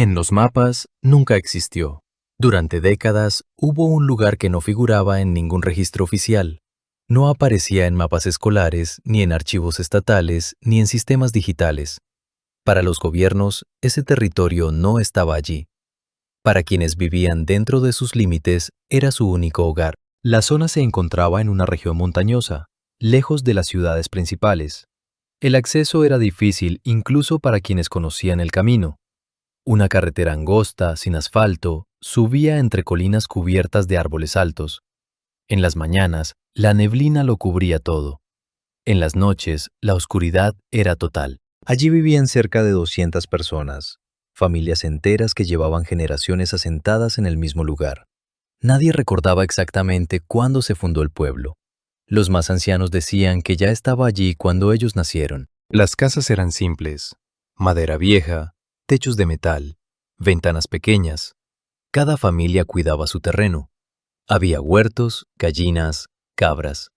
En los mapas nunca existió. Durante décadas hubo un lugar que no figuraba en ningún registro oficial. No aparecía en mapas escolares, ni en archivos estatales, ni en sistemas digitales. Para los gobiernos, ese territorio no estaba allí. Para quienes vivían dentro de sus límites, era su único hogar. La zona se encontraba en una región montañosa, lejos de las ciudades principales. El acceso era difícil incluso para quienes conocían el camino. Una carretera angosta, sin asfalto, subía entre colinas cubiertas de árboles altos. En las mañanas, la neblina lo cubría todo. En las noches, la oscuridad era total. Allí vivían cerca de 200 personas, familias enteras que llevaban generaciones asentadas en el mismo lugar. Nadie recordaba exactamente cuándo se fundó el pueblo. Los más ancianos decían que ya estaba allí cuando ellos nacieron. Las casas eran simples, madera vieja, techos de metal, ventanas pequeñas. Cada familia cuidaba su terreno. Había huertos, gallinas, cabras.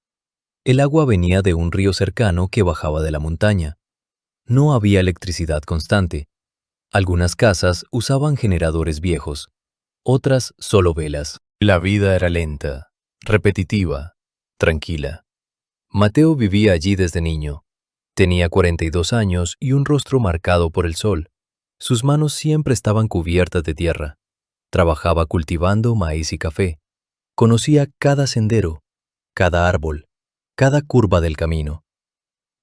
El agua venía de un río cercano que bajaba de la montaña. No había electricidad constante. Algunas casas usaban generadores viejos, otras solo velas. La vida era lenta, repetitiva, tranquila. Mateo vivía allí desde niño. Tenía 42 años y un rostro marcado por el sol. Sus manos siempre estaban cubiertas de tierra. Trabajaba cultivando maíz y café. Conocía cada sendero, cada árbol, cada curva del camino.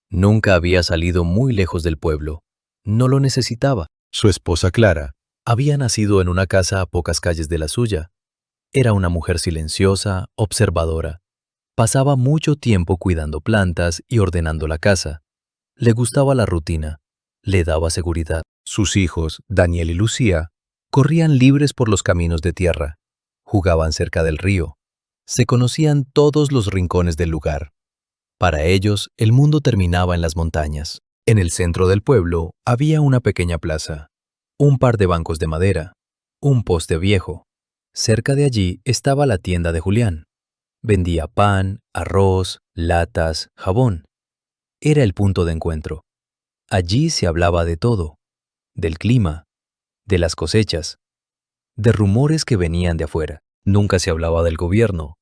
Nunca había salido muy lejos del pueblo. No lo necesitaba. Su esposa Clara había nacido en una casa a pocas calles de la suya. Era una mujer silenciosa, observadora. Pasaba mucho tiempo cuidando plantas y ordenando la casa. Le gustaba la rutina. Le daba seguridad. Sus hijos, Daniel y Lucía, corrían libres por los caminos de tierra. Jugaban cerca del río. Se conocían todos los rincones del lugar. Para ellos, el mundo terminaba en las montañas. En el centro del pueblo había una pequeña plaza, un par de bancos de madera, un poste viejo. Cerca de allí estaba la tienda de Julián. Vendía pan, arroz, latas, jabón. Era el punto de encuentro. Allí se hablaba de todo, del clima, de las cosechas, de rumores que venían de afuera. Nunca se hablaba del gobierno,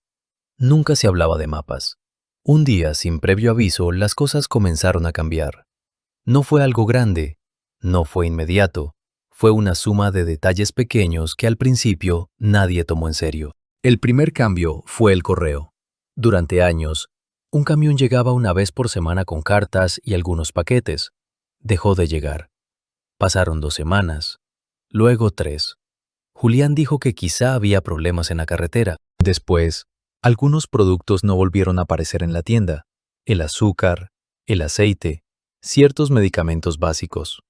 nunca se hablaba de mapas. Un día, sin previo aviso, las cosas comenzaron a cambiar. No fue algo grande, no fue inmediato, fue una suma de detalles pequeños que al principio nadie tomó en serio. El primer cambio fue el correo. Durante años, un camión llegaba una vez por semana con cartas y algunos paquetes. Dejó de llegar. Pasaron 2 semanas, luego 3. Julián dijo que quizá había problemas en la carretera. Después, algunos productos no volvieron a aparecer en la tienda. El azúcar, el aceite, ciertos medicamentos básicos.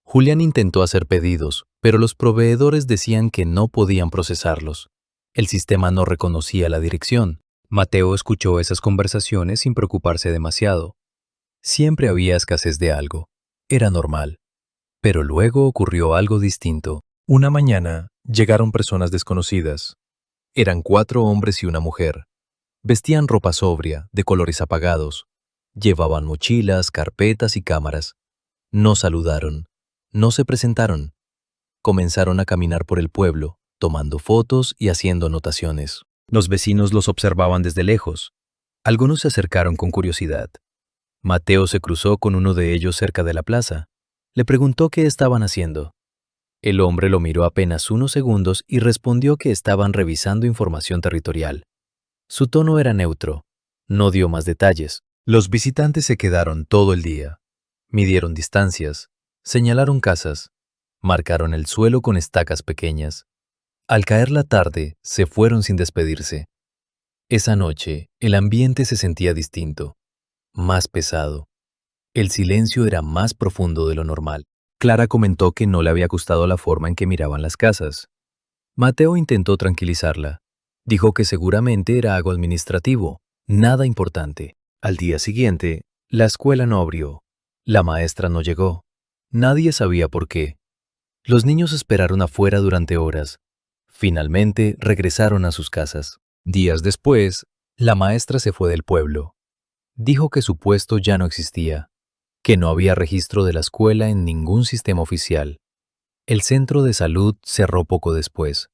Julián intentó hacer pedidos, pero los proveedores decían que no podían procesarlos. El sistema no reconocía la dirección. Mateo escuchó esas conversaciones sin preocuparse demasiado. Siempre había escasez de algo. Era normal. Pero luego ocurrió algo distinto. Una mañana llegaron personas desconocidas. Eran 4 hombres y una mujer. Vestían ropa sobria, de colores apagados. Llevaban mochilas, carpetas y cámaras. No saludaron. No se presentaron. Comenzaron a caminar por el pueblo, tomando fotos y haciendo anotaciones. Los vecinos los observaban desde lejos. Algunos se acercaron con curiosidad. Mateo se cruzó con uno de ellos cerca de la plaza. Le preguntó qué estaban haciendo. El hombre lo miró apenas unos segundos y respondió que estaban revisando información territorial. Su tono era neutro. No dio más detalles. Los visitantes se quedaron todo el día. Midieron distancias, señalaron casas, marcaron el suelo con estacas pequeñas. Al caer la tarde, se fueron sin despedirse. Esa noche, el ambiente se sentía distinto, más pesado. El silencio era más profundo de lo normal. Clara comentó que no le había gustado la forma en que miraban las casas. Mateo intentó tranquilizarla. Dijo que seguramente era algo administrativo, nada importante. Al día siguiente, la escuela no abrió. La maestra no llegó. Nadie sabía por qué. Los niños esperaron afuera durante horas. Finalmente regresaron a sus casas. Días después, la maestra se fue del pueblo. Dijo que su puesto ya no existía, que no había registro de la escuela en ningún sistema oficial. El centro de salud cerró poco después.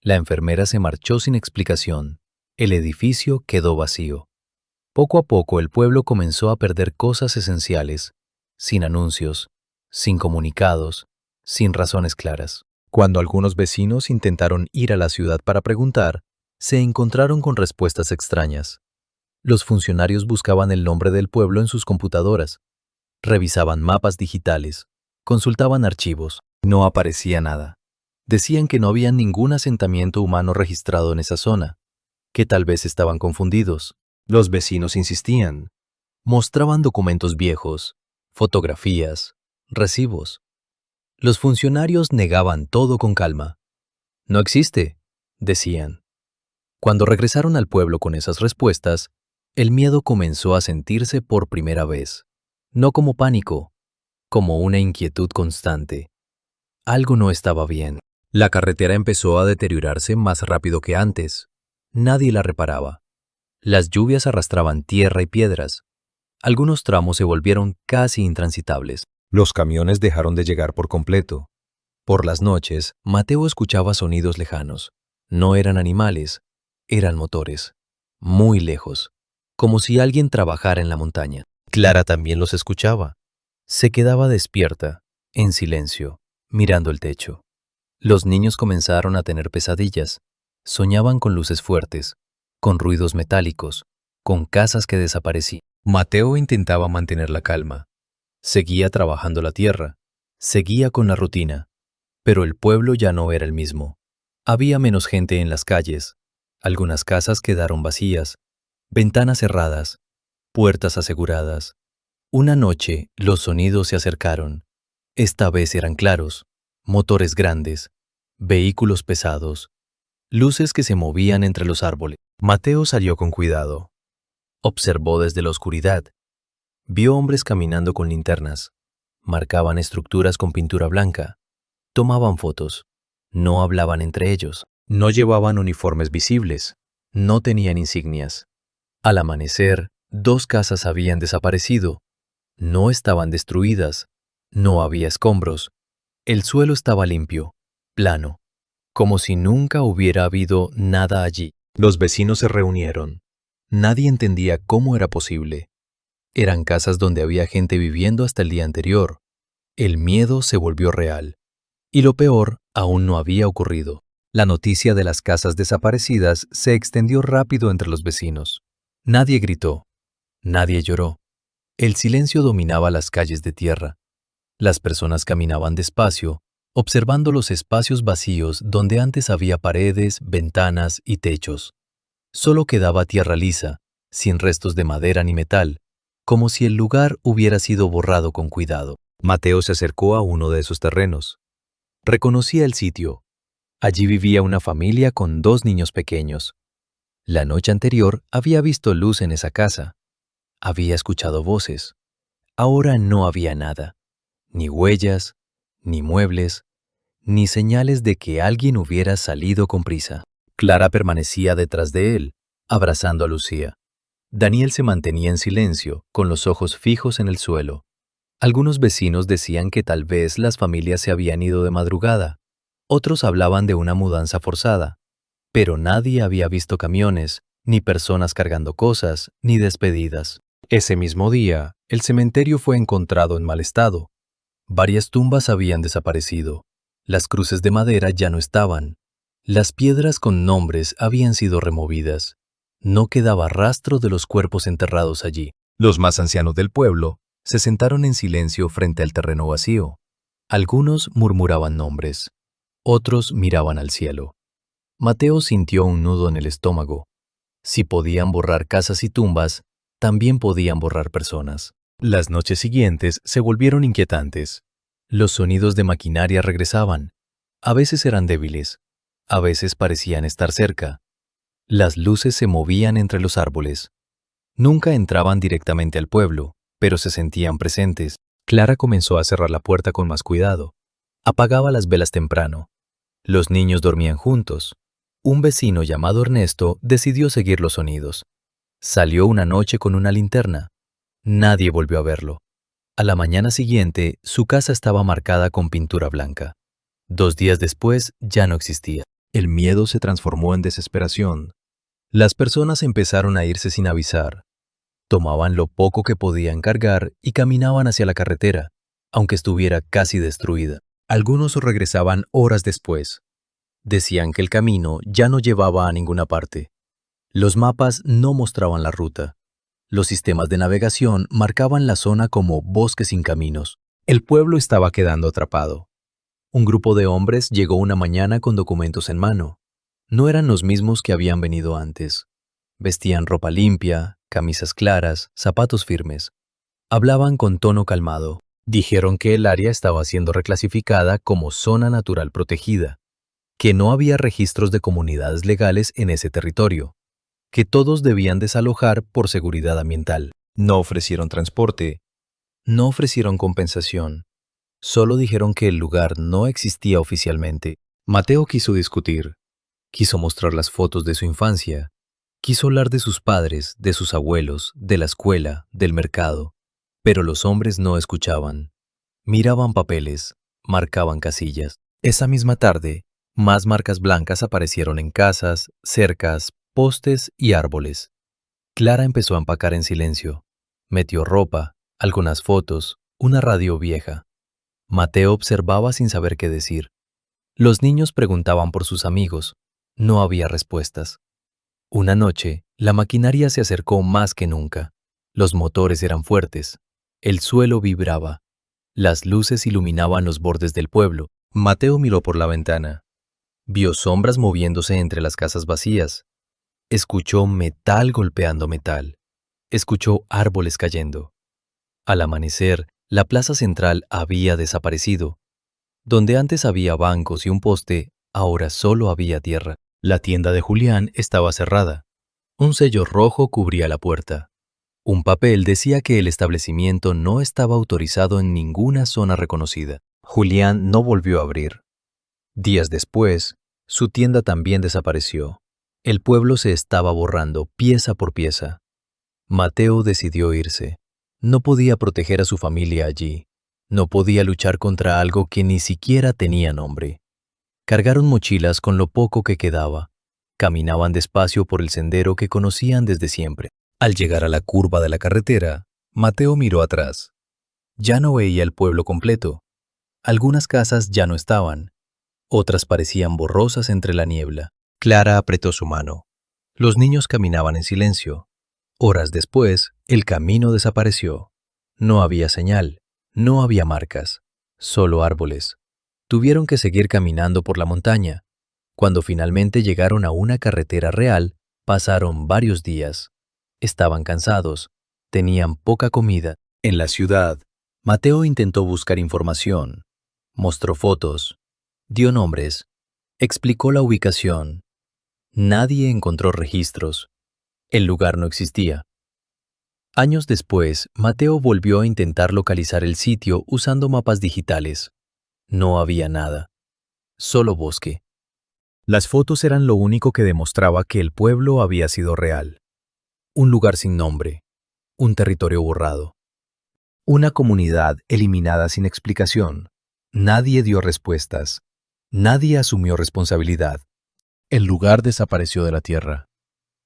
La enfermera se marchó sin explicación. El edificio quedó vacío. Poco a poco el pueblo comenzó a perder cosas esenciales, sin anuncios, sin comunicados, sin razones claras. Cuando algunos vecinos intentaron ir a la ciudad para preguntar, se encontraron con respuestas extrañas. Los funcionarios buscaban el nombre del pueblo en sus computadoras, revisaban mapas digitales, consultaban archivos. No aparecía nada. Decían que no había ningún asentamiento humano registrado en esa zona, que tal vez estaban confundidos. Los vecinos insistían. Mostraban documentos viejos, fotografías, recibos. Los funcionarios negaban todo con calma. No existe, decían. Cuando regresaron al pueblo con esas respuestas, el miedo comenzó a sentirse por primera vez. No como pánico, como una inquietud constante. Algo no estaba bien. La carretera empezó a deteriorarse más rápido que antes. Nadie la reparaba. Las lluvias arrastraban tierra y piedras. Algunos tramos se volvieron casi intransitables. Los camiones dejaron de llegar por completo. Por las noches, Mateo escuchaba sonidos lejanos. No eran animales, eran motores. Muy lejos, como si alguien trabajara en la montaña. Clara también los escuchaba. Se quedaba despierta, en silencio, mirando el techo. Los niños comenzaron a tener pesadillas. Soñaban con luces fuertes, con ruidos metálicos, con casas que desaparecían. Mateo intentaba mantener la calma. Seguía trabajando la tierra, seguía con la rutina, pero el pueblo ya no era el mismo. Había menos gente en las calles, algunas casas quedaron vacías, ventanas cerradas, puertas aseguradas. Una noche los sonidos se acercaron. Esta vez eran claros, motores grandes, vehículos pesados, luces que se movían entre los árboles. Mateo salió con cuidado. Observó desde la oscuridad. Vio hombres caminando con linternas. Marcaban estructuras con pintura blanca. Tomaban fotos. No hablaban entre ellos. No llevaban uniformes visibles. No tenían insignias. Al amanecer, 2 casas habían desaparecido. No estaban destruidas. No había escombros. El suelo estaba limpio, plano, como si nunca hubiera habido nada allí. Los vecinos se reunieron. Nadie entendía cómo era posible. Eran casas donde había gente viviendo hasta el día anterior. El miedo se volvió real. Y lo peor aún no había ocurrido. La noticia de las casas desaparecidas se extendió rápido entre los vecinos. Nadie gritó. Nadie lloró. El silencio dominaba las calles de tierra. Las personas caminaban despacio, observando los espacios vacíos donde antes había paredes, ventanas y techos. Solo quedaba tierra lisa, sin restos de madera ni metal, como si el lugar hubiera sido borrado con cuidado. Mateo se acercó a uno de esos terrenos. Reconocía el sitio. Allí vivía una familia con 2 niños pequeños. La noche anterior había visto luz en esa casa. Había escuchado voces. Ahora no había nada. Ni huellas, ni muebles, ni señales de que alguien hubiera salido con prisa. Clara permanecía detrás de él, abrazando a Lucía. Daniel se mantenía en silencio, con los ojos fijos en el suelo. Algunos vecinos decían que tal vez las familias se habían ido de madrugada. Otros hablaban de una mudanza forzada. Pero nadie había visto camiones, ni personas cargando cosas, ni despedidas. Ese mismo día, el cementerio fue encontrado en mal estado. Varias tumbas habían desaparecido. Las cruces de madera ya no estaban. Las piedras con nombres habían sido removidas. No quedaba rastro de los cuerpos enterrados allí. Los más ancianos del pueblo se sentaron en silencio frente al terreno vacío. Algunos murmuraban nombres. Otros miraban al cielo. Mateo sintió un nudo en el estómago. Si podían borrar casas y tumbas, también podían borrar personas. Las noches siguientes se volvieron inquietantes. Los sonidos de maquinaria regresaban. A veces eran débiles, a veces parecían estar cerca. Las luces se movían entre los árboles. Nunca entraban directamente al pueblo, pero se sentían presentes. Clara comenzó a cerrar la puerta con más cuidado. Apagaba las velas temprano. Los niños dormían juntos. Un vecino llamado Ernesto decidió seguir los sonidos. Salió una noche con una linterna. Nadie volvió a verlo. A la mañana siguiente, su casa estaba marcada con pintura blanca. 2 días después ya no existía. El miedo se transformó en desesperación. Las personas empezaron a irse sin avisar. Tomaban lo poco que podían cargar y caminaban hacia la carretera, aunque estuviera casi destruida. Algunos regresaban horas después. Decían que el camino ya no llevaba a ninguna parte. Los mapas no mostraban la ruta. Los sistemas de navegación marcaban la zona como bosque sin caminos. El pueblo estaba quedando atrapado. Un grupo de hombres llegó una mañana con documentos en mano. No eran los mismos que habían venido antes. Vestían ropa limpia, camisas claras, zapatos firmes. Hablaban con tono calmado. Dijeron que el área estaba siendo reclasificada como zona natural protegida, que no había registros de comunidades legales en ese territorio, que todos debían desalojar por seguridad ambiental. No ofrecieron transporte, no ofrecieron compensación, solo dijeron que el lugar no existía oficialmente. Mateo quiso discutir, quiso mostrar las fotos de su infancia, quiso hablar de sus padres, de sus abuelos, de la escuela, del mercado, pero los hombres no escuchaban. Miraban papeles, marcaban casillas. Esa misma tarde, más marcas blancas aparecieron en casas, cercas, postes y árboles. Clara empezó a empacar en silencio. Metió ropa, algunas fotos, una radio vieja. Mateo observaba sin saber qué decir. Los niños preguntaban por sus amigos. No había respuestas. Una noche, la maquinaria se acercó más que nunca. Los motores eran fuertes. El suelo vibraba. Las luces iluminaban los bordes del pueblo. Mateo miró por la ventana. Vio sombras moviéndose entre las casas vacías. Escuchó metal golpeando metal. Escuchó árboles cayendo. Al amanecer, la plaza central había desaparecido. Donde antes había bancos y un poste, ahora solo había tierra. La tienda de Julián estaba cerrada. Un sello rojo cubría la puerta. Un papel decía que el establecimiento no estaba autorizado en ninguna zona reconocida. Julián no volvió a abrir. Días después, su tienda también desapareció. El pueblo se estaba borrando pieza por pieza. Mateo decidió irse. No podía proteger a su familia allí. No podía luchar contra algo que ni siquiera tenía nombre. Cargaron mochilas con lo poco que quedaba. Caminaban despacio por el sendero que conocían desde siempre. Al llegar a la curva de la carretera, Mateo miró atrás. Ya no veía el pueblo completo. Algunas casas ya no estaban. Otras parecían borrosas entre la niebla. Clara apretó su mano. Los niños caminaban en silencio. Horas después, el camino desapareció. No había señal, no había marcas, solo árboles. Tuvieron que seguir caminando por la montaña. Cuando finalmente llegaron a una carretera real, pasaron varios días. Estaban cansados, tenían poca comida. En la ciudad, Mateo intentó buscar información. Mostró fotos, dio nombres, explicó la ubicación. Nadie encontró registros. El lugar no existía. Años después, Mateo volvió a intentar localizar el sitio usando mapas digitales. No había nada. Solo bosque. Las fotos eran lo único que demostraba que el pueblo había sido real. Un lugar sin nombre. Un territorio borrado. Una comunidad eliminada sin explicación. Nadie dio respuestas. Nadie asumió responsabilidad. El lugar desapareció de la tierra.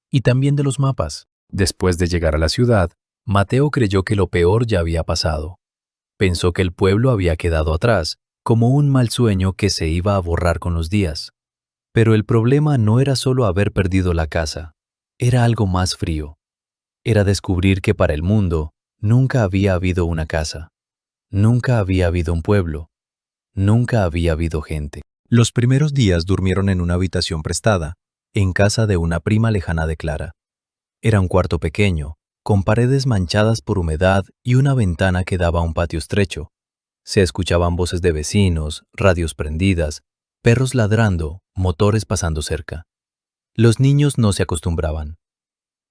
Y también de los mapas. Después de llegar a la ciudad, Mateo creyó que lo peor ya había pasado. Pensó que el pueblo había quedado atrás, como un mal sueño que se iba a borrar con los días. Pero el problema no era solo haber perdido la casa, era algo más frío. Era descubrir que para el mundo nunca había habido una casa, nunca había habido un pueblo, nunca había habido gente. Los primeros días durmieron en una habitación prestada, en casa de una prima lejana de Clara. Era un cuarto pequeño, con paredes manchadas por humedad y una ventana que daba a un patio estrecho. Se escuchaban voces de vecinos, radios prendidas, perros ladrando, motores pasando cerca. Los niños no se acostumbraban.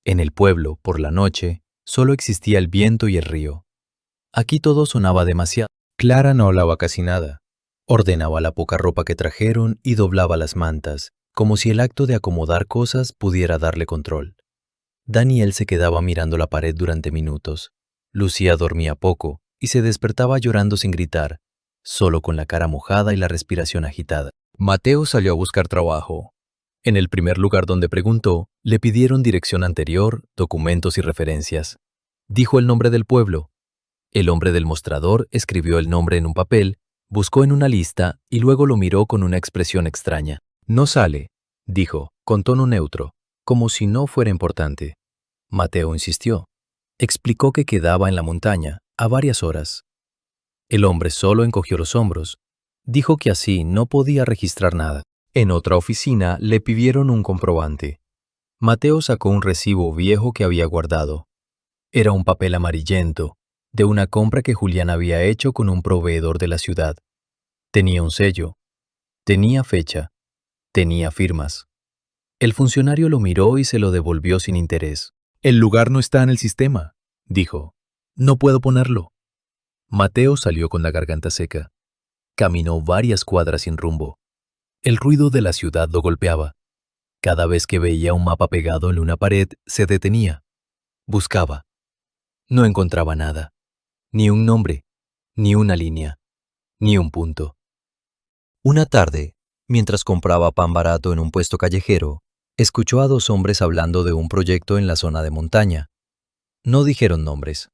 En el pueblo, por la noche, solo existía el viento y el río. Aquí todo sonaba demasiado. Clara no hablaba casi nada. Ordenaba la poca ropa que trajeron y doblaba las mantas, como si el acto de acomodar cosas pudiera darle control. Daniel se quedaba mirando la pared durante minutos. Lucía dormía poco y se despertaba llorando sin gritar. solo con la cara mojada y la respiración agitada. Mateo salió a buscar trabajo. En el primer lugar donde preguntó, le pidieron dirección anterior, documentos y referencias. Dijo el nombre del pueblo. El hombre del mostrador escribió el nombre en un papel, buscó en una lista y luego lo miró con una expresión extraña. No sale, dijo, con tono neutro, como si no fuera importante. Mateo insistió. Explicó que quedaba en la montaña, a varias horas. El hombre solo encogió los hombros. Dijo que así no podía registrar nada. En otra oficina le pidieron un comprobante. Mateo sacó un recibo viejo que había guardado. Era un papel amarillento, de una compra que Julián había hecho con un proveedor de la ciudad. Tenía un sello, tenía fecha, tenía firmas. El funcionario lo miró y se lo devolvió sin interés. El lugar no está en el sistema, dijo. No puedo ponerlo. Mateo salió con la garganta seca. Caminó varias cuadras sin rumbo. El ruido de la ciudad lo golpeaba. Cada vez que veía un mapa pegado en una pared, se detenía. Buscaba. No encontraba nada. Ni un nombre, ni una línea, ni un punto. Una tarde, mientras compraba pan barato en un puesto callejero, escuchó a dos hombres hablando de un proyecto en la zona de montaña. No dijeron nombres.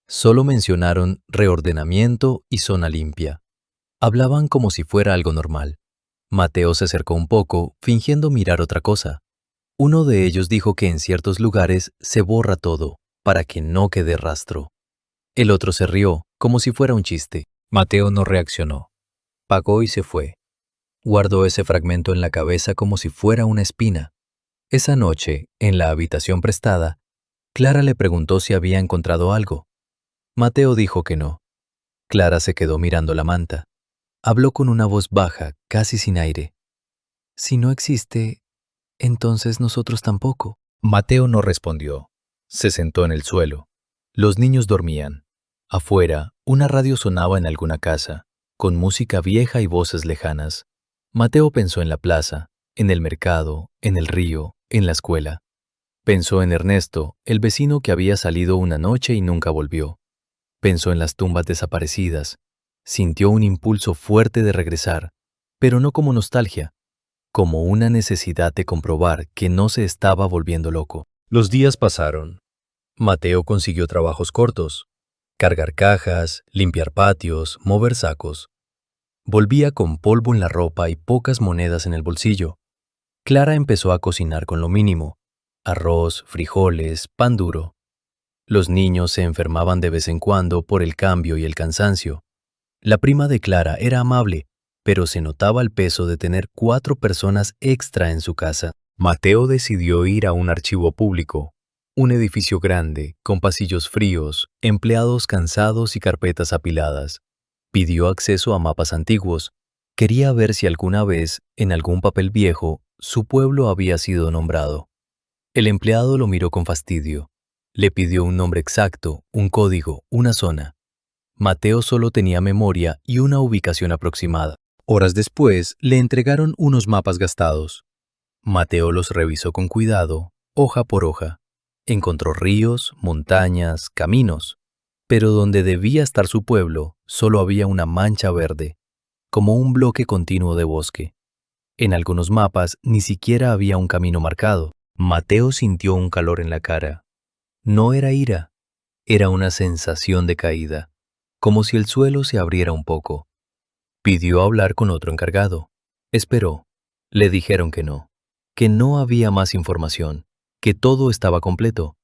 Solo mencionaron reordenamiento y zona limpia. Hablaban como si fuera algo normal. Mateo se acercó un poco, fingiendo mirar otra cosa. Uno de ellos dijo que en ciertos lugares se borra todo, para que no quede rastro. El otro se rió, como si fuera un chiste. Mateo no reaccionó. Pagó y se fue. Guardó ese fragmento en la cabeza como si fuera una espina. Esa noche, en la habitación prestada, Clara le preguntó si había encontrado algo. Mateo dijo que no. Clara se quedó mirando la manta. Habló con una voz baja, casi sin aire. Si no existe, entonces nosotros tampoco. Mateo no respondió. Se sentó en el suelo. Los niños dormían. Afuera, una radio sonaba en alguna casa, con música vieja y voces lejanas. Mateo pensó en la plaza, en el mercado, en el río, en la escuela. Pensó en Ernesto, el vecino que había salido una noche y nunca volvió. Pensó en las tumbas desaparecidas. Sintió un impulso fuerte de regresar, pero no como nostalgia, como una necesidad de comprobar que no se estaba volviendo loco. Los días pasaron. Mateo consiguió trabajos cortos, cargar cajas, limpiar patios, mover sacos. Volvía con polvo en la ropa y pocas monedas en el bolsillo. Clara empezó a cocinar con lo mínimo: arroz, frijoles, pan duro. Los niños se enfermaban de vez en cuando por el cambio y el cansancio. La prima de Clara era amable, pero se notaba el peso de tener 4 personas extra en su casa. Mateo decidió ir a un archivo público, un edificio grande, con pasillos fríos, empleados cansados y carpetas apiladas. Pidió acceso a mapas antiguos. Quería ver si alguna vez, en algún papel viejo, su pueblo había sido nombrado. El empleado lo miró con fastidio. Le pidió un nombre exacto, un código, una zona. Mateo solo tenía memoria y una ubicación aproximada. Horas después, le entregaron unos mapas gastados. Mateo los revisó con cuidado, hoja por hoja. Encontró ríos, montañas, caminos, pero donde debía estar su pueblo, solo había una mancha verde, como un bloque continuo de bosque. En algunos mapas ni siquiera había un camino marcado. Mateo sintió un calor en la cara. No era ira, era una sensación de caída, como si el suelo se abriera un poco. Pidió hablar con otro encargado. Esperó. Le dijeron que no había más información, que todo estaba completo,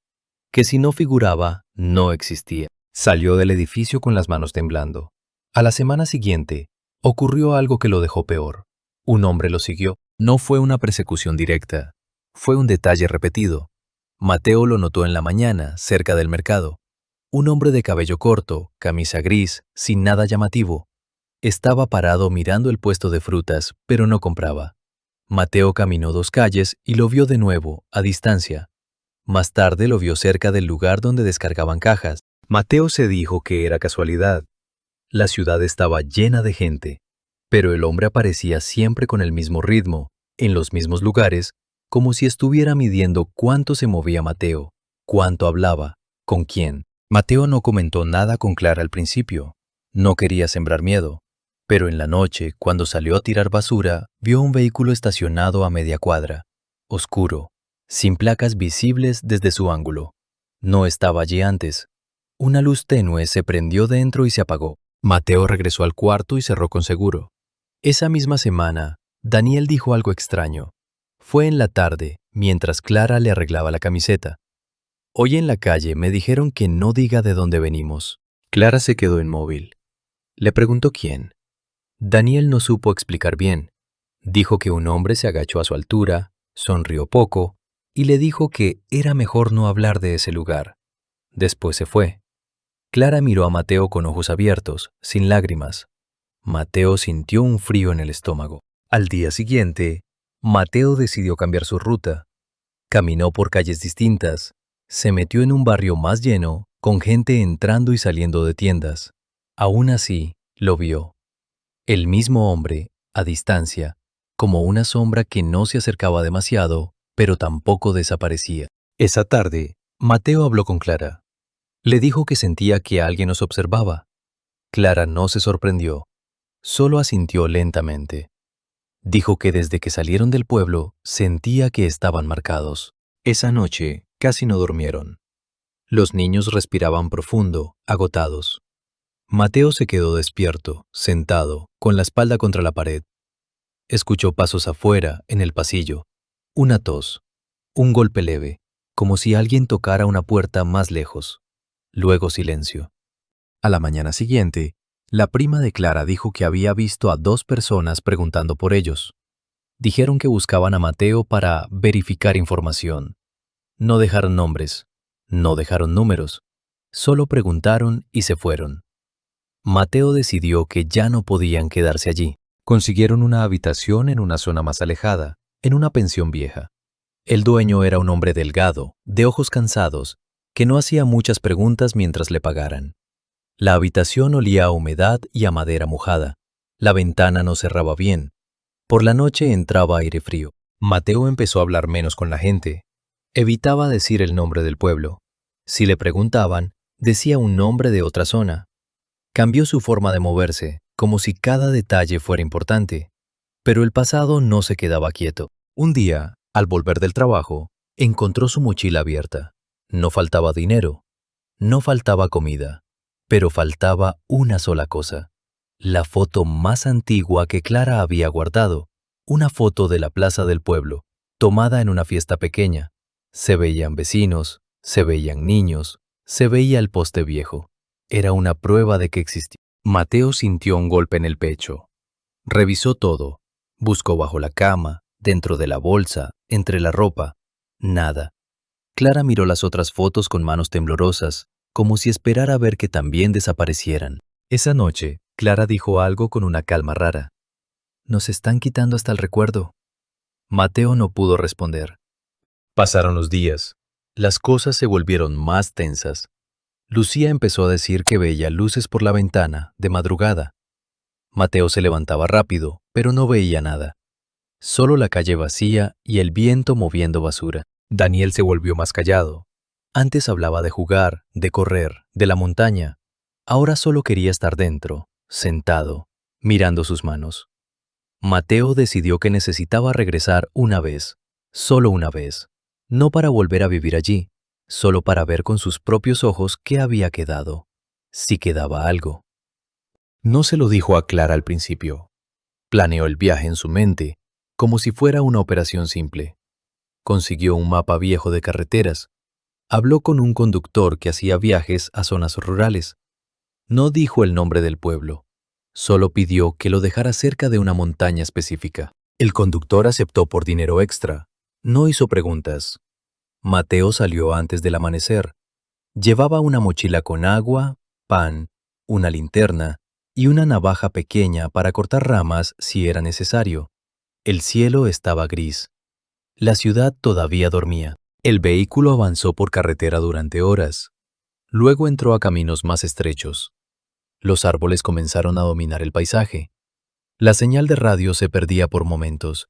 que si no figuraba, no existía. Salió del edificio con las manos temblando. A la semana siguiente, ocurrió algo que lo dejó peor. Un hombre lo siguió. No fue una persecución directa, fue un detalle repetido. Mateo lo notó en la mañana, cerca del mercado. Un hombre de cabello corto, camisa gris, sin nada llamativo. Estaba parado mirando el puesto de frutas, pero no compraba. Mateo caminó 2 calles y lo vio de nuevo, a distancia. Más tarde lo vio cerca del lugar donde descargaban cajas. Mateo se dijo que era casualidad. La ciudad estaba llena de gente, pero el hombre aparecía siempre con el mismo ritmo, en los mismos lugares, como si estuviera midiendo cuánto se movía Mateo, cuánto hablaba, con quién. Mateo no comentó nada con Clara al principio. No quería sembrar miedo. Pero en la noche, cuando salió a tirar basura, vio un vehículo estacionado a media cuadra, oscuro, sin placas visibles desde su ángulo. No estaba allí antes. Una luz tenue se prendió dentro y se apagó. Mateo regresó al cuarto y cerró con seguro. Esa misma semana, Daniel dijo algo extraño. Fue en la tarde, mientras Clara le arreglaba la camiseta. Hoy en la calle me dijeron que no diga de dónde venimos. Clara se quedó inmóvil. Le preguntó quién. Daniel no supo explicar bien. Dijo que un hombre se agachó a su altura, sonrió poco y le dijo que era mejor no hablar de ese lugar. Después se fue. Clara miró a Mateo con ojos abiertos, sin lágrimas. Mateo sintió un frío en el estómago. Al día siguiente, Mateo decidió cambiar su ruta. Caminó por calles distintas, se metió en un barrio más lleno, con gente entrando y saliendo de tiendas. Aún así, lo vio. El mismo hombre, a distancia, como una sombra que no se acercaba demasiado, pero tampoco desaparecía. Esa tarde, Mateo habló con Clara. Le dijo que sentía que alguien nos observaba. Clara no se sorprendió, solo asintió lentamente. Dijo que desde que salieron del pueblo sentía que estaban marcados. Esa noche casi no durmieron. Los niños respiraban profundo, agotados. Mateo se quedó despierto, sentado, con la espalda contra la pared. Escuchó pasos afuera, en el pasillo. Una tos, un golpe leve, como si alguien tocara una puerta más lejos. Luego silencio. A la mañana siguiente, la prima de Clara dijo que había visto a 2 personas preguntando por ellos. Dijeron que buscaban a Mateo para verificar información. No dejaron nombres, no dejaron números, solo preguntaron y se fueron. Mateo decidió que ya no podían quedarse allí. Consiguieron una habitación en una zona más alejada, en una pensión vieja. El dueño era un hombre delgado, de ojos cansados, que no hacía muchas preguntas mientras le pagaran. La habitación olía a humedad y a madera mojada. La ventana no cerraba bien. Por la noche entraba aire frío. Mateo empezó a hablar menos con la gente. Evitaba decir el nombre del pueblo. Si le preguntaban, decía un nombre de otra zona. Cambió su forma de moverse, como si cada detalle fuera importante. Pero el pasado no se quedaba quieto. Un día, al volver del trabajo, encontró su mochila abierta. No faltaba dinero, no faltaba comida, pero faltaba una sola cosa. La foto más antigua que Clara había guardado, una foto de la plaza del pueblo, tomada en una fiesta pequeña. Se veían vecinos, se veían niños, se veía el poste viejo. Era una prueba de que existía. Mateo sintió un golpe en el pecho. Revisó todo. Buscó bajo la cama, dentro de la bolsa, entre la ropa. Nada. Clara miró las otras fotos con manos temblorosas, como si esperara ver que también desaparecieran. Esa noche, Clara dijo algo con una calma rara. «Nos están quitando hasta el recuerdo». Mateo no pudo responder. Pasaron los días. Las cosas se volvieron más tensas. Lucía empezó a decir que veía luces por la ventana, de madrugada. Mateo se levantaba rápido, pero no veía nada. Solo la calle vacía y el viento moviendo basura. Daniel se volvió más callado. Antes hablaba de jugar, de correr, de la montaña. Ahora solo quería estar dentro, sentado, mirando sus manos. Mateo decidió que necesitaba regresar una vez, solo una vez. No para volver a vivir allí, solo para ver con sus propios ojos qué había quedado, si quedaba algo. No se lo dijo a Clara al principio. Planeó el viaje en su mente, como si fuera una operación simple. Consiguió un mapa viejo de carreteras. Habló con un conductor que hacía viajes a zonas rurales. No dijo el nombre del pueblo, solo pidió que lo dejara cerca de una montaña específica. El conductor aceptó por dinero extra. No hizo preguntas. Mateo salió antes del amanecer. Llevaba una mochila con agua, pan, una linterna y una navaja pequeña para cortar ramas si era necesario. El cielo estaba gris. La ciudad todavía dormía. El vehículo avanzó por carretera durante horas. Luego entró a caminos más estrechos. Los árboles comenzaron a dominar el paisaje. La señal de radio se perdía por momentos.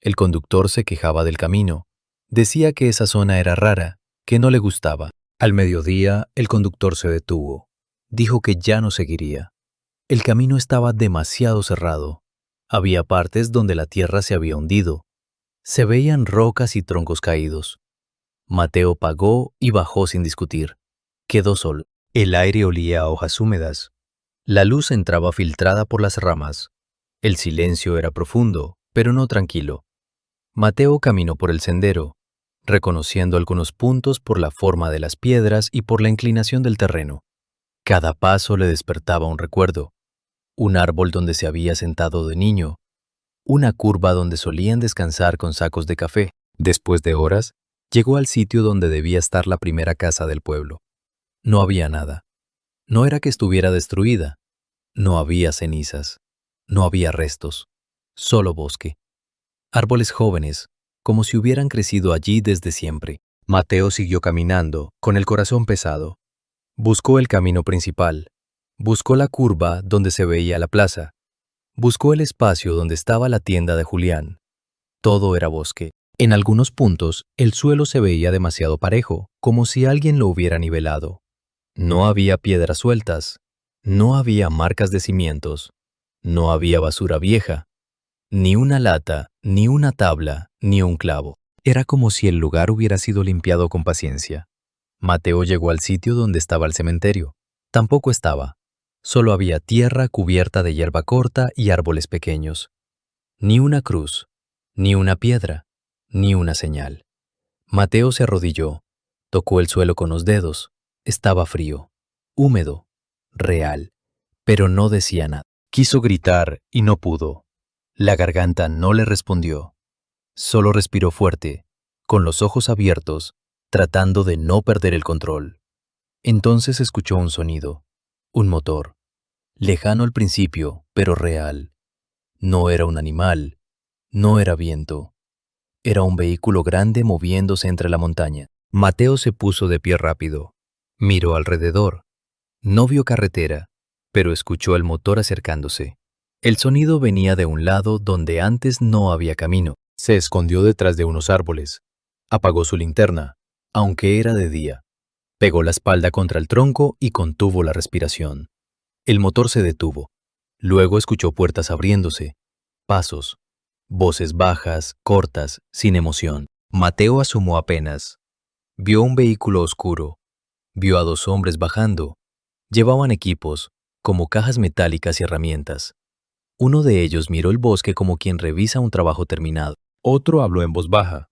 El conductor se quejaba del camino. Decía que esa zona era rara, que no le gustaba. Al mediodía, el conductor se detuvo. Dijo que ya no seguiría. El camino estaba demasiado cerrado. Había partes donde la tierra se había hundido. Se veían rocas y troncos caídos. Mateo pagó y bajó sin discutir. Quedó solo. El aire olía a hojas húmedas. La luz entraba filtrada por las ramas. El silencio era profundo, pero no tranquilo. Mateo caminó por el sendero, reconociendo algunos puntos por la forma de las piedras y por la inclinación del terreno. Cada paso le despertaba un recuerdo. Un árbol donde se había sentado de niño. Una curva donde solían descansar con sacos de café. Después de horas, llegó al sitio donde debía estar la primera casa del pueblo. No había nada. No era que estuviera destruida. No había cenizas. No había restos. Solo bosque. Árboles jóvenes, como si hubieran crecido allí desde siempre. Mateo siguió caminando, con el corazón pesado. Buscó el camino principal. Buscó la curva donde se veía la plaza. Buscó el espacio donde estaba la tienda de Julián. Todo era bosque. En algunos puntos, el suelo se veía demasiado parejo, como si alguien lo hubiera nivelado. No había piedras sueltas. No había marcas de cimientos. No había basura vieja. Ni una lata, ni una tabla, ni un clavo. Era como si el lugar hubiera sido limpiado con paciencia. Mateo llegó al sitio donde estaba el cementerio. Tampoco estaba. Solo había tierra cubierta de hierba corta y árboles pequeños. Ni una cruz, ni una piedra, ni una señal. Mateo se arrodilló, tocó el suelo con los dedos. Estaba frío, húmedo, real, pero no decía nada. Quiso gritar y no pudo. La garganta no le respondió. Solo respiró fuerte, con los ojos abiertos, tratando de no perder el control. Entonces escuchó un sonido, un motor, lejano al principio, pero real. No era un animal, no era viento. Era un vehículo grande moviéndose entre la montaña. Mateo se puso de pie rápido. Miró alrededor. No vio carretera, pero escuchó el motor acercándose. El sonido venía de un lado donde antes no había camino. Se escondió detrás de unos árboles. Apagó su linterna, aunque era de día. Pegó la espalda contra el tronco y contuvo la respiración. El motor se detuvo. Luego escuchó puertas abriéndose, pasos, voces bajas, cortas, sin emoción. Mateo asomó apenas. Vio un vehículo oscuro. Vio a dos hombres bajando. Llevaban equipos, como cajas metálicas y herramientas. Uno de ellos miró el bosque como quien revisa un trabajo terminado. Otro habló en voz baja.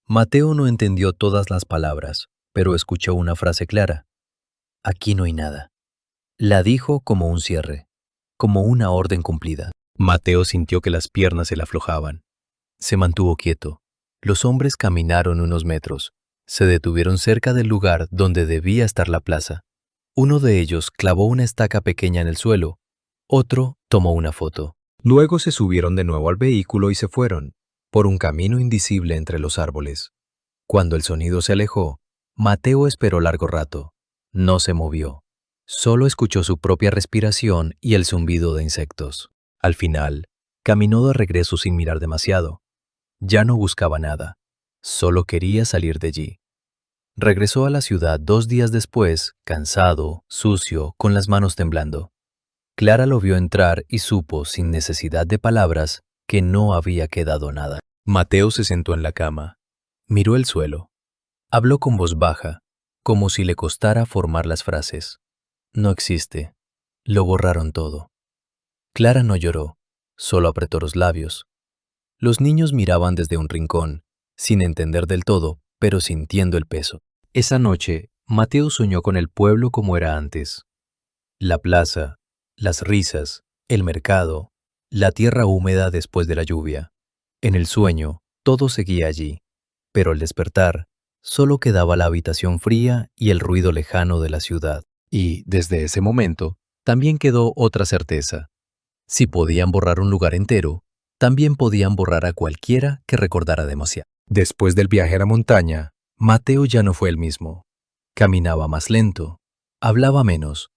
Mateo no entendió todas las palabras, pero escuchó una frase clara. Aquí no hay nada. La dijo como un cierre, como una orden cumplida. Mateo sintió que las piernas se le aflojaban. Se mantuvo quieto. Los hombres caminaron unos metros. Se detuvieron cerca del lugar donde debía estar la plaza. Uno de ellos clavó una estaca pequeña en el suelo. Otro tomó una foto. Luego se subieron de nuevo al vehículo y se fueron, por un camino indecible entre los árboles. Cuando el sonido se alejó, Mateo esperó largo rato. No se movió. Solo escuchó su propia respiración y el zumbido de insectos. Al final, caminó de regreso sin mirar demasiado. Ya no buscaba nada. Solo quería salir de allí. Regresó a la ciudad 2 días después, cansado, sucio, con las manos temblando. Clara lo vio entrar y supo, sin necesidad de palabras, que no había quedado nada. Mateo se sentó en la cama. Miró el suelo. Habló con voz baja, como si le costara formar las frases. No existe. Lo borraron todo. Clara no lloró, solo apretó los labios. Los niños miraban desde un rincón, sin entender del todo, pero sintiendo el peso. Esa noche, Mateo soñó con el pueblo como era antes. La plaza, las risas, el mercado, la tierra húmeda después de la lluvia. En el sueño, todo seguía allí, pero al despertar, solo quedaba la habitación fría y el ruido lejano de la ciudad. Y, desde ese momento, también quedó otra certeza. Si podían borrar un lugar entero, también podían borrar a cualquiera que recordara demasiado. Después del viaje a la montaña, Mateo ya no fue el mismo. Caminaba más lento, hablaba menos,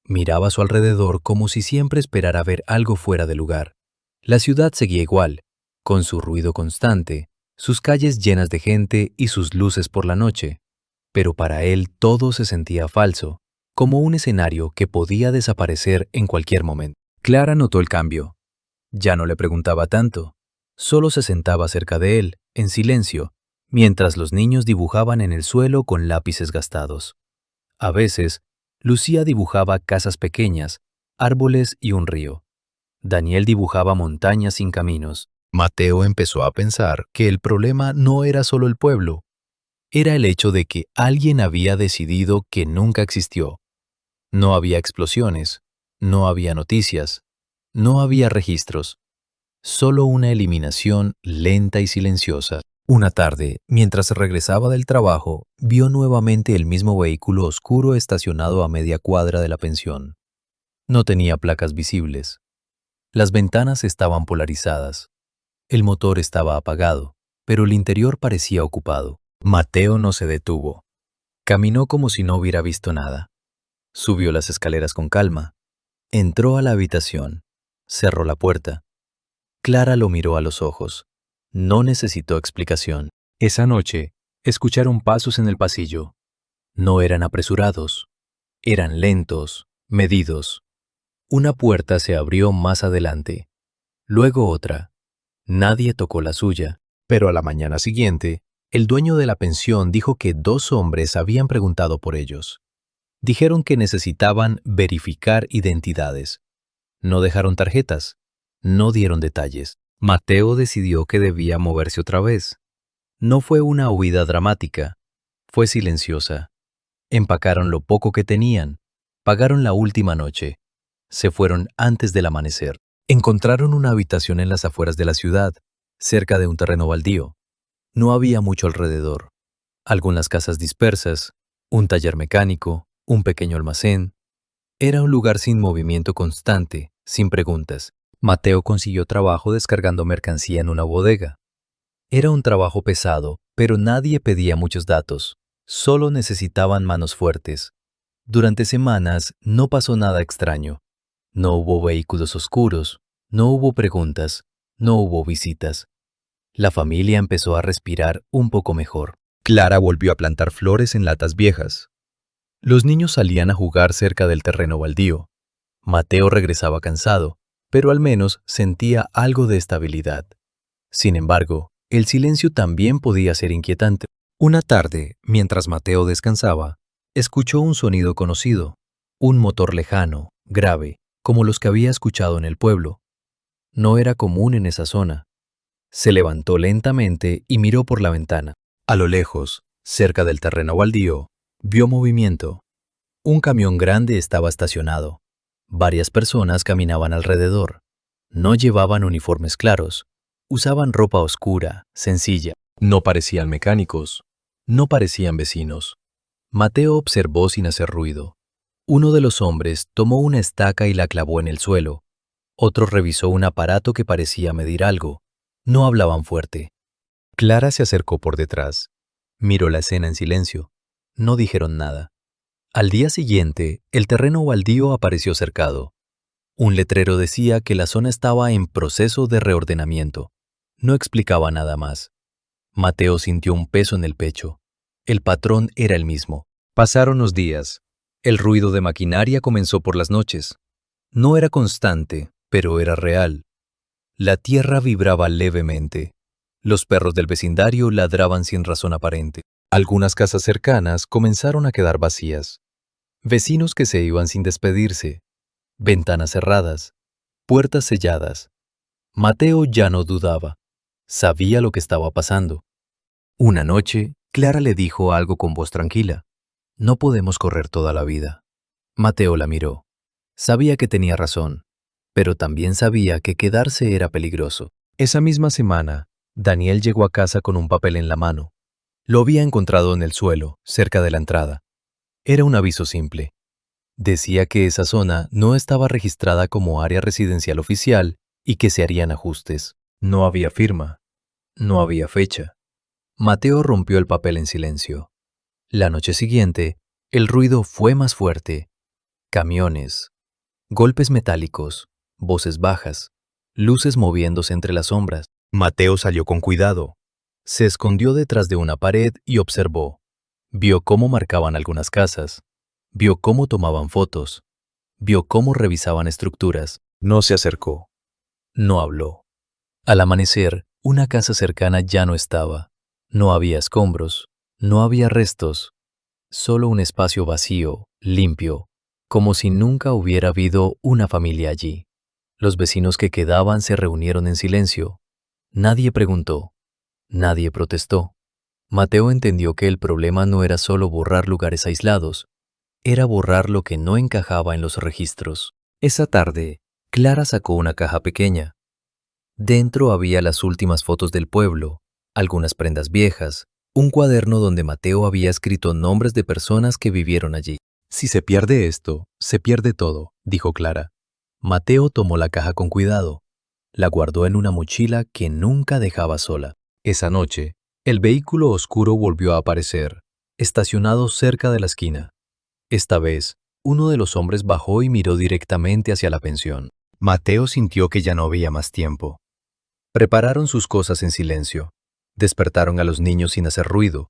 miraba a su alrededor como si siempre esperara ver algo fuera de lugar. La ciudad seguía igual, con su ruido constante, sus calles llenas de gente y sus luces por la noche. Pero para él todo se sentía falso, como un escenario que podía desaparecer en cualquier momento. Clara notó el cambio. Ya no le preguntaba tanto. Solo se sentaba cerca de él, en silencio, mientras los niños dibujaban en el suelo con lápices gastados. A veces, Lucía dibujaba casas pequeñas, árboles y un río. Daniel dibujaba montañas sin caminos. Mateo empezó a pensar que el problema no era solo el pueblo, era el hecho de que alguien había decidido que nunca existió. No había explosiones, no había noticias, no había registros, solo una eliminación lenta y silenciosa. Una tarde, mientras regresaba del trabajo, vio nuevamente el mismo vehículo oscuro estacionado a media cuadra de la pensión. No tenía placas visibles. Las ventanas estaban polarizadas. El motor estaba apagado, pero el interior parecía ocupado. Mateo no se detuvo. Caminó como si no hubiera visto nada. Subió las escaleras con calma. Entró a la habitación. Cerró la puerta. Clara lo miró a los ojos. No necesitó explicación. Esa noche, escucharon pasos en el pasillo. No eran apresurados. Eran lentos, medidos. Una puerta se abrió más adelante. Luego otra. Nadie tocó la suya. Pero a la mañana siguiente, el dueño de la pensión dijo que 2 hombres habían preguntado por ellos. Dijeron que necesitaban verificar identidades. No dejaron tarjetas. No dieron detalles. Mateo decidió que debía moverse otra vez. No fue una huida dramática. Fue silenciosa. Empacaron lo poco que tenían. Pagaron la última noche. Se fueron antes del amanecer. Encontraron una habitación en las afueras de la ciudad, cerca de un terreno baldío. No había mucho alrededor. Algunas casas dispersas, un taller mecánico, un pequeño almacén. Era un lugar sin movimiento constante, sin preguntas. Mateo consiguió trabajo descargando mercancía en una bodega. Era un trabajo pesado, pero nadie pedía muchos datos. Solo necesitaban manos fuertes. Durante semanas no pasó nada extraño. No hubo vehículos oscuros, no hubo preguntas, no hubo visitas. La familia empezó a respirar un poco mejor. Clara volvió a plantar flores en latas viejas. Los niños salían a jugar cerca del terreno baldío. Mateo regresaba cansado, pero al menos sentía algo de estabilidad. Sin embargo, el silencio también podía ser inquietante. Una tarde, mientras Mateo descansaba, escuchó un sonido conocido, un motor lejano, grave, como los que había escuchado en el pueblo. No era común en esa zona. Se levantó lentamente y miró por la ventana. A lo lejos, cerca del terreno baldío, vio movimiento. Un camión grande estaba estacionado. Varias personas caminaban alrededor. No llevaban uniformes claros. Usaban ropa oscura, sencilla. No parecían mecánicos. No parecían vecinos. Mateo observó sin hacer ruido. Uno de los hombres tomó una estaca y la clavó en el suelo. Otro revisó un aparato que parecía medir algo. No hablaban fuerte. Clara se acercó por detrás. Miró la escena en silencio. No dijeron nada. Al día siguiente, el terreno baldío apareció cercado. Un letrero decía que la zona estaba en proceso de reordenamiento. No explicaba nada más. Mateo sintió un peso en el pecho. El patrón era el mismo. Pasaron los días. El ruido de maquinaria comenzó por las noches. No era constante, pero era real. La tierra vibraba levemente. Los perros del vecindario ladraban sin razón aparente. Algunas casas cercanas comenzaron a quedar vacías. Vecinos que se iban sin despedirse. Ventanas cerradas. Puertas selladas. Mateo ya no dudaba. Sabía lo que estaba pasando. Una noche, Clara le dijo algo con voz tranquila. No podemos correr toda la vida. Mateo la miró. Sabía que tenía razón, pero también sabía que quedarse era peligroso. Esa misma semana, Daniel llegó a casa con un papel en la mano. Lo había encontrado en el suelo, cerca de la entrada. Era un aviso simple. Decía que esa zona no estaba registrada como área residencial oficial y que se harían ajustes. No había firma. No había fecha. Mateo rompió el papel en silencio. La noche siguiente, el ruido fue más fuerte. Camiones, golpes metálicos, voces bajas, luces moviéndose entre las sombras. Mateo salió con cuidado. Se escondió detrás de una pared y observó. Vio cómo marcaban algunas casas. Vio cómo tomaban fotos. Vio cómo revisaban estructuras. No se acercó. No habló. Al amanecer, una casa cercana ya no estaba. No había escombros. No había restos. Solo un espacio vacío, limpio, como si nunca hubiera habido una familia allí. Los vecinos que quedaban se reunieron en silencio. Nadie preguntó. Nadie protestó. Mateo entendió que el problema no era solo borrar lugares aislados, era borrar lo que no encajaba en los registros. Esa tarde, Clara sacó una caja pequeña. Dentro había las últimas fotos del pueblo, algunas prendas viejas, un cuaderno donde Mateo había escrito nombres de personas que vivieron allí. Si se pierde esto, se pierde todo, dijo Clara. Mateo tomó la caja con cuidado. La guardó en una mochila que nunca dejaba sola. Esa noche, el vehículo oscuro volvió a aparecer, estacionado cerca de la esquina. Esta vez, uno de los hombres bajó y miró directamente hacia la pensión. Mateo sintió que ya no había más tiempo. Prepararon sus cosas en silencio. Despertaron a los niños sin hacer ruido.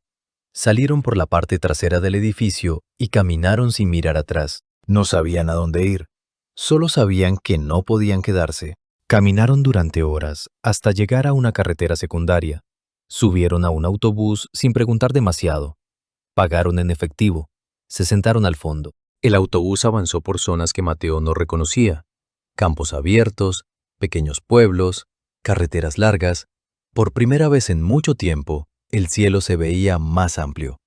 Salieron por la parte trasera del edificio y caminaron sin mirar atrás. No sabían a dónde ir. Solo sabían que no podían quedarse. Caminaron durante horas hasta llegar a una carretera secundaria. Subieron a un autobús sin preguntar demasiado. Pagaron en efectivo. Se sentaron al fondo. El autobús avanzó por zonas que Mateo no reconocía. Campos abiertos, pequeños pueblos, carreteras largas. Por primera vez en mucho tiempo, el cielo se veía más amplio.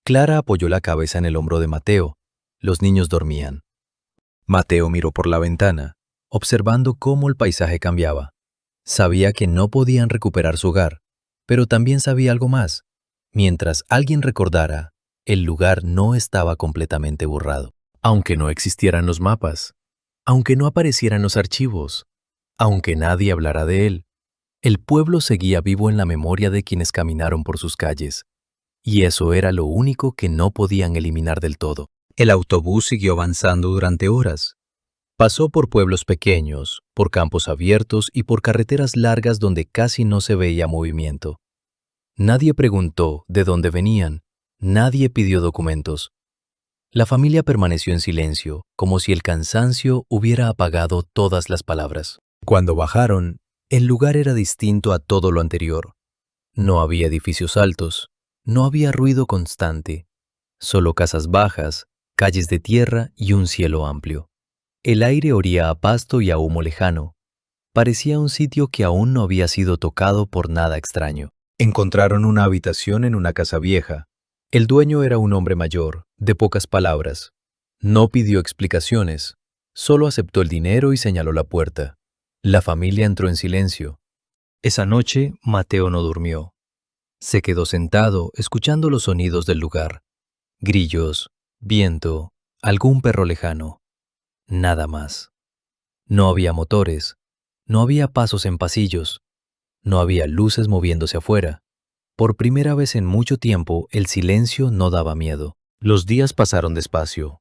Clara apoyó la cabeza en el hombro de Mateo. Los niños dormían. Mateo miró por la ventana, observando cómo el paisaje cambiaba. Sabía que no podían recuperar su hogar, pero también sabía algo más. Mientras alguien recordara, el lugar no estaba completamente borrado. Aunque no existieran los mapas, aunque no aparecieran los archivos, aunque nadie hablara de él, el pueblo seguía vivo en la memoria de quienes caminaron por sus calles. Y eso era lo único que no podían eliminar del todo. El autobús siguió avanzando durante horas. Pasó por pueblos pequeños, por campos abiertos y por carreteras largas donde casi no se veía movimiento. Nadie preguntó de dónde venían, nadie pidió documentos. La familia permaneció en silencio, como si el cansancio hubiera apagado todas las palabras. Cuando bajaron, el lugar era distinto a todo lo anterior. No había edificios altos, no había ruido constante, solo casas bajas, calles de tierra y un cielo amplio. El aire olía a pasto y a humo lejano. Parecía un sitio que aún no había sido tocado por nada extraño. Encontraron una habitación en una casa vieja. El dueño era un hombre mayor, de pocas palabras. No pidió explicaciones, solo aceptó el dinero y señaló la puerta. La familia entró en silencio. Esa noche, Mateo no durmió. Se quedó sentado, escuchando los sonidos del lugar. Grillos, viento, algún perro lejano. Nada más. No había motores, no había pasos en pasillos, no había luces moviéndose afuera. Por primera vez en mucho tiempo, el silencio no daba miedo. Los días pasaron despacio.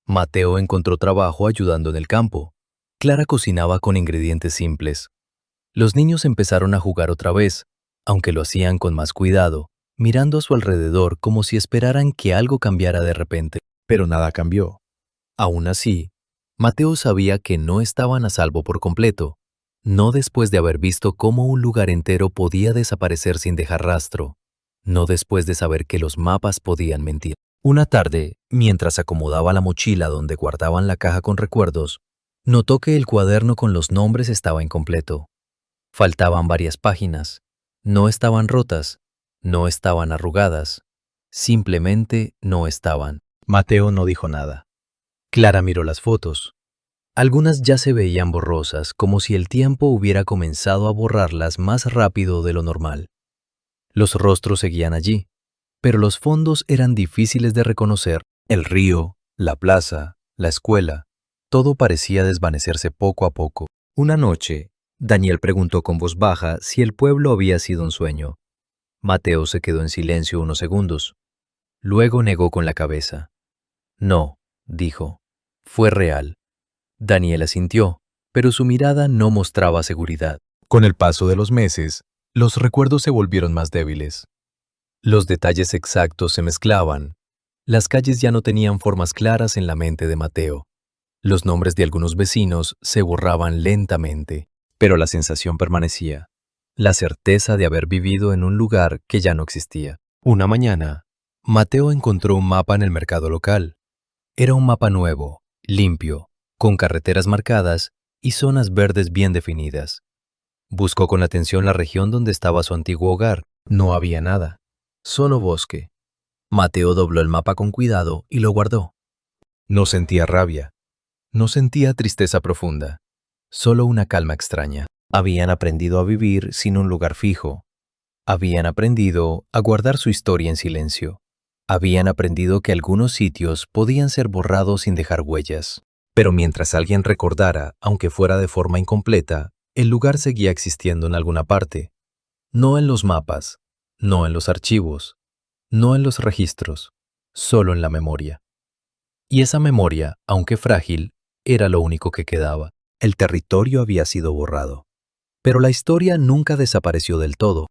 Mateo encontró trabajo ayudando en el campo. Clara cocinaba con ingredientes simples. Los niños empezaron a jugar otra vez, aunque lo hacían con más cuidado, mirando a su alrededor como si esperaran que algo cambiara de repente. Pero nada cambió. Aún así, Mateo sabía que no estaban a salvo por completo, no después de haber visto cómo un lugar entero podía desaparecer sin dejar rastro, no después de saber que los mapas podían mentir. Una tarde, mientras acomodaba la mochila donde guardaban la caja con recuerdos, notó que el cuaderno con los nombres estaba incompleto. Faltaban varias páginas, no estaban rotas, no estaban arrugadas, simplemente no estaban. Mateo no dijo nada. Clara miró las fotos. Algunas ya se veían borrosas, como si el tiempo hubiera comenzado a borrarlas más rápido de lo normal. Los rostros seguían allí, pero los fondos eran difíciles de reconocer. El río, la plaza, la escuela, todo parecía desvanecerse poco a poco. Una noche, Daniel preguntó con voz baja si el pueblo había sido un sueño. Mateo se quedó en silencio unos segundos. Luego negó con la cabeza. No, dijo, fue real. Daniel asintió, pero su mirada no mostraba seguridad. Con el paso de los meses, los recuerdos se volvieron más débiles. Los detalles exactos se mezclaban. Las calles ya no tenían formas claras en la mente de Mateo. Los nombres de algunos vecinos se borraban lentamente, pero la sensación permanecía, la certeza de haber vivido en un lugar que ya no existía. Una mañana, Mateo encontró un mapa en el mercado local. Era un mapa nuevo, limpio, con carreteras marcadas y zonas verdes bien definidas. Buscó con atención la región donde estaba su antiguo hogar. No había nada, solo bosque. Mateo dobló el mapa con cuidado y lo guardó. No sentía rabia, no sentía tristeza profunda, solo una calma extraña. Habían aprendido a vivir sin un lugar fijo. Habían aprendido a guardar su historia en silencio. Habían aprendido que algunos sitios podían ser borrados sin dejar huellas. Pero mientras alguien recordara, aunque fuera de forma incompleta, el lugar seguía existiendo en alguna parte. No en los mapas, no en los archivos, no en los registros, solo en la memoria. Y esa memoria, aunque frágil, era lo único que quedaba. El territorio había sido borrado. Pero la historia nunca desapareció del todo.